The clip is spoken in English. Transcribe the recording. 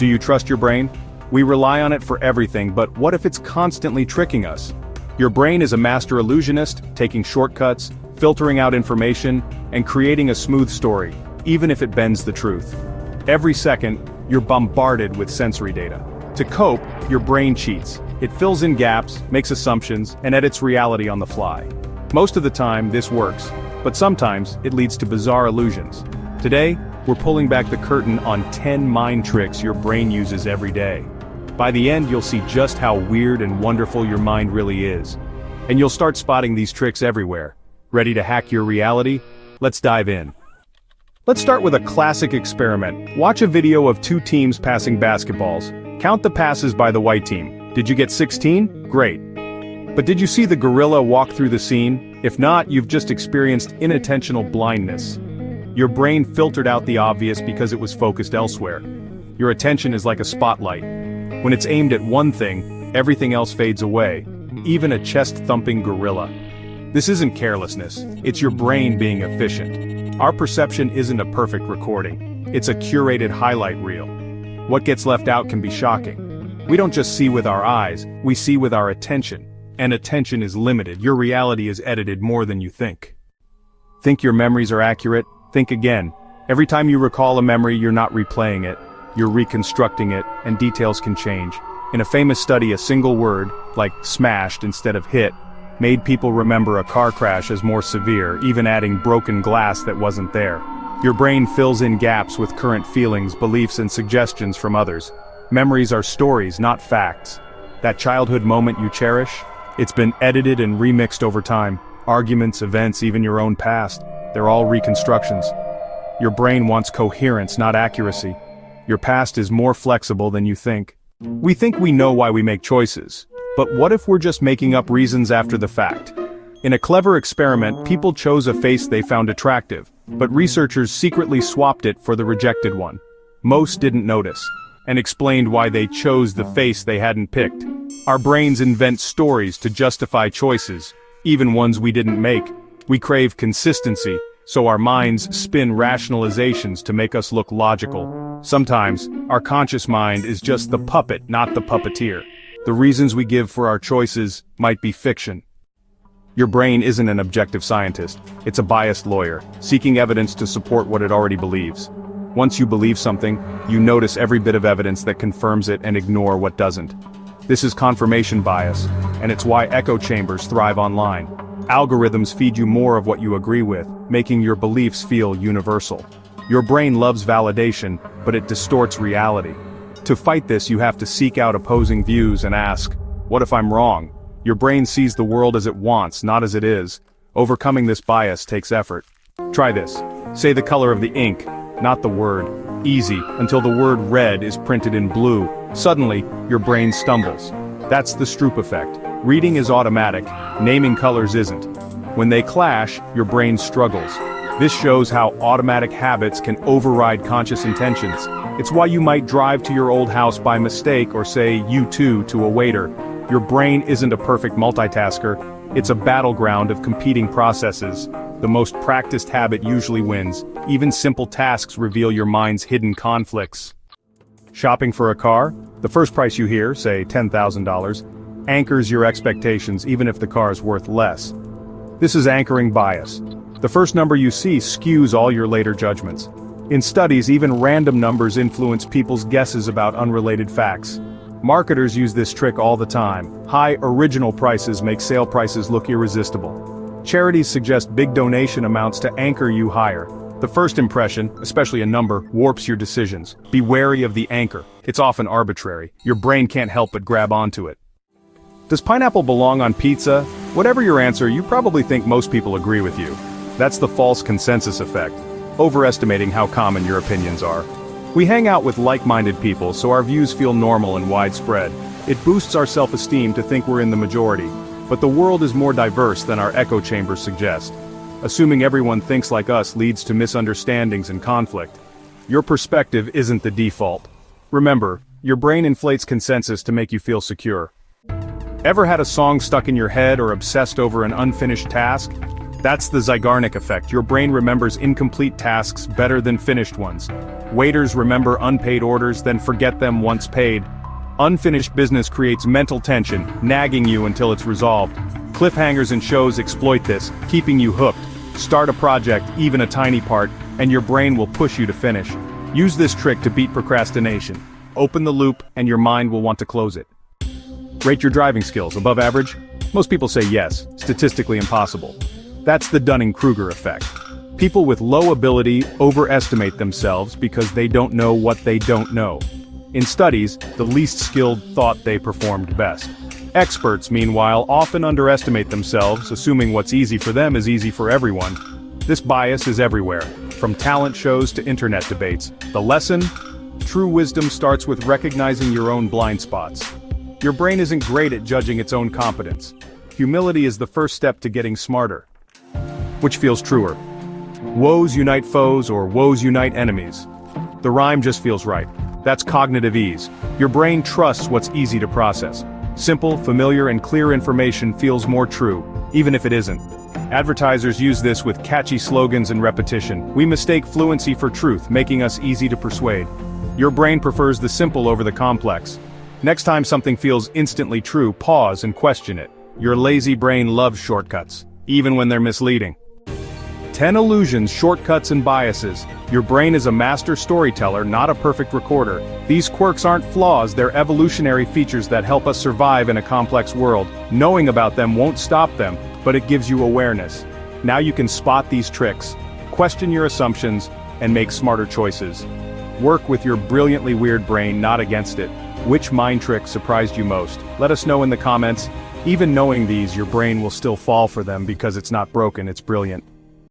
Do you trust your brain? We rely on it for everything, but what if it's constantly tricking us? Your brain is a master illusionist, taking shortcuts, filtering out information, and creating a smooth story, even if it bends the truth. Every second, you're bombarded with sensory data. To cope, your brain cheats. It fills in gaps, makes assumptions, and edits reality on the fly. Most of the time, this works, but sometimes it leads to bizarre illusions. Today, we're pulling back the curtain on 10 mind tricks your brain uses every day. By the end, you'll see just how weird and wonderful your mind really is. And you'll start spotting these tricks everywhere. Ready to hack your reality? Let's dive in. Let's start with a classic experiment. Watch a video of two teams passing basketballs. Count the passes by the white team. Did you get 16? Great. But did you see the gorilla walk through the scene? If not, you've just experienced inattentional blindness. Your brain filtered out the obvious because it was focused elsewhere. Your attention is like a spotlight. When it's aimed at one thing, everything else fades away, even a chest-thumping gorilla. This isn't carelessness, it's your brain being efficient. Our perception isn't a perfect recording, it's a curated highlight reel. What gets left out can be shocking. We don't just see with our eyes, we see with our attention. And attention is limited, your reality is edited more than you think. Think your memories are accurate? Think again. Every time you recall a memory, you're not replaying it, you're reconstructing it, and details can change. In a famous study, a single word, like smashed instead of hit, made people remember a car crash as more severe, even adding broken glass that wasn't there. Your brain fills in gaps with current feelings, beliefs, and suggestions from others. Memories are stories, not facts. That childhood moment you cherish? It's been edited and remixed over time. Arguments, events, even your own past. They're all reconstructions. Your brain wants coherence, not accuracy. Your past is more flexible than you think. We think we know why we make choices. But what if we're just making up reasons after the fact? In a clever experiment, people chose a face they found attractive, but researchers secretly swapped it for the rejected one. Most didn't notice, and explained why they chose the face they hadn't picked. Our brains invent stories to justify choices, even ones we didn't make. We crave consistency, so our minds spin rationalizations to make us look logical. Sometimes, our conscious mind is just the puppet, not the puppeteer. The reasons we give for our choices might be fiction. Your brain isn't an objective scientist, it's a biased lawyer, seeking evidence to support what it already believes. Once you believe something, you notice every bit of evidence that confirms it and ignore what doesn't. This is confirmation bias, and it's why echo chambers thrive online. Algorithms feed you more of what you agree with, making your beliefs feel universal. Your brain loves validation, but it distorts reality. To fight this, you have to seek out opposing views and ask, what if I'm wrong? Your brain sees the world as it wants, not as it is. Overcoming this bias takes effort. Try this. Say the color of the ink, not the word. Easy, until the word red is printed in blue. Suddenly, your brain stumbles. That's the Stroop effect. Reading is automatic, naming colors isn't. When they clash, your brain struggles. This shows how automatic habits can override conscious intentions. It's why you might drive to your old house by mistake or say "you too" to a waiter. Your brain isn't a perfect multitasker, it's a battleground of competing processes. The most practiced habit usually wins. Even simple tasks reveal your mind's hidden conflicts. Shopping for a car? The first price you hear, say $10,000, anchors your expectations even if the car is worth less. This is anchoring bias. The first number you see skews all your later judgments. In studies, even random numbers influence people's guesses about unrelated facts. Marketers use this trick all the time. High original prices make sale prices look irresistible. Charities suggest big donation amounts to anchor you higher. The first impression, especially a number, warps your decisions. Be wary of the anchor. It's often arbitrary. Your brain can't help but grab onto it. Does pineapple belong on pizza? Whatever your answer, you probably think most people agree with you. That's the false consensus effect, overestimating how common your opinions are. We hang out with like-minded people, so our views feel normal and widespread. It boosts our self-esteem to think we're in the majority. But the world is more diverse than our echo chambers suggest. Assuming everyone thinks like us leads to misunderstandings and conflict. Your perspective isn't the default. Remember, your brain inflates consensus to make you feel secure. Ever had a song stuck in your head or obsessed over an unfinished task? That's the Zeigarnik effect. Your brain remembers incomplete tasks better than finished ones. Waiters remember unpaid orders, then forget them once paid. Unfinished business creates mental tension, nagging you until it's resolved. Cliffhangers in shows exploit this, keeping you hooked. Start a project, even a tiny part, and your brain will push you to finish. Use this trick to beat procrastination. Open the loop, and your mind will want to close it. Rate your driving skills, above average? Most people say yes, statistically impossible. That's the Dunning-Kruger effect. People with low ability overestimate themselves because they don't know what they don't know. In studies, the least skilled thought they performed best. Experts, meanwhile, often underestimate themselves, assuming what's easy for them is easy for everyone. This bias is everywhere, from talent shows to internet debates. The lesson? True wisdom starts with recognizing your own blind spots. Your brain isn't great at judging its own competence. Humility is the first step to getting smarter. Which feels truer? Woes unite foes or woes unite enemies? The rhyme just feels right. That's cognitive ease. Your brain trusts what's easy to process. Simple, familiar, and clear information feels more true, even if it isn't. Advertisers use this with catchy slogans and repetition. We mistake fluency for truth, making us easy to persuade. Your brain prefers the simple over the complex. Next time something feels instantly true, pause and question it. Your lazy brain loves shortcuts, even when they're misleading. 10 illusions, shortcuts, and biases. Your brain is a master storyteller, not a perfect recorder. These quirks aren't flaws, they're evolutionary features that help us survive in a complex world. Knowing about them won't stop them, but it gives you awareness. Now you can spot these tricks, question your assumptions, and make smarter choices. Work with your brilliantly weird brain, not against it. Which mind trick surprised you most? Let us know in the comments. Even knowing these, your brain will still fall for them because it's not broken, it's brilliant.